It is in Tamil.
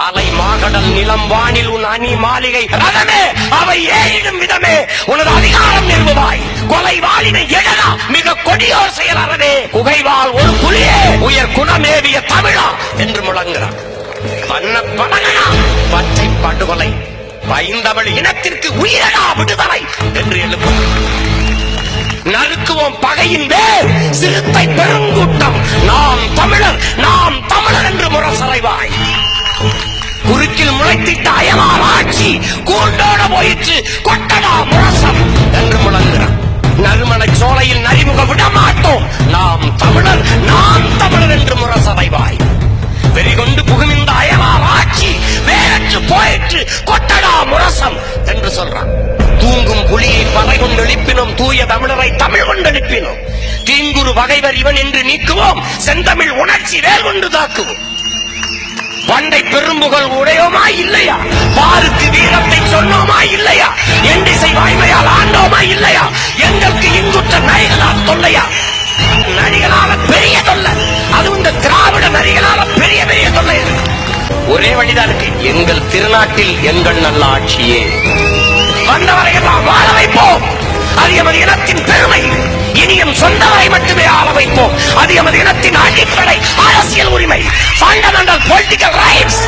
அலை மாகடல் நிலம் வானில் உன் அணி மாளிகை ரதமே அவை ஏறிடும் விதமே உனது அதிகாரம் நிறுவுவாய் கொலை வாளினை எழலா மிக கொடியோர் செயல் அறவே குகைவாள் ஒரு புலியே உயர் குணமேவிய தமிழா என்று முழங்குகிறார். பண்ண படகனா பச்சை படுகொலை பைந்தமிழ் இனத்திற்கு உயிரடா விடுதலை என்று எழுப்புகிறார். நறுக்குவோம் பகையின் வேர் சிறுத்தை பெருங்கூட்டம் நாம் தமிழர் என்று முரசறைவாய் குறுக்கில் முளைத்திட்ட அயலார் ஆட்சி கூண்டோட போயிற்று கொட்டடா முரசம் என்று முழங்குகிறார். நறுமண சோலையில் நரிமுக விடமாட்டோம் நாம் தமிழர் என்று முரசறைவாய் வெறிகொண்டு புகுமிந்த அயலார் ஆட்சி வேறற்று போயிற்று கொட்டடா முரசம் என்று சொல்றான். தூங்கும் புலியை பறை கொண்டு எழுப்பினோம் தூய தமிழரை தமிழ் கொண்டு எழுப்பினோம் தீங்குரு வகைவர் இவன் என்று நீக்குவோம் செந்தமிழ் உணர்ச்சி வேல் கொண்டு தாக்குவோம். பண்டை பெரும்புகள் உடையோமா இல்லையா பாருக்கு வீரத்தை சொன்னோமா இல்லையா எண்டிசை வாய்மையால் ஆண்டோமா இல்லையா எங்களுக்கு இங்குற்ற நரிகளால் தொல்லையா நரிகளால பெரிய தொல்லை அது இந்த திராவிட நரிகளால பெரிய பெரிய தொல்லை ஒரே வழிதான் இருக்கு எங்கள் திருநாட்டில் எங்கள் நல்ல ஆட்சியே வந்தவரை எல்லாம் வாழ வைப்போம் அது எமது இனத்தின் பெருமை இனியும் சொந்தவரை மட்டுமே ஆள வைப்போம் அது எமது இனத்தின் அடிப்படை அரசியல் உரிமை ஃபண்டமெண்டல் பொலிட்டிக்கல் ரைட்ஸ்.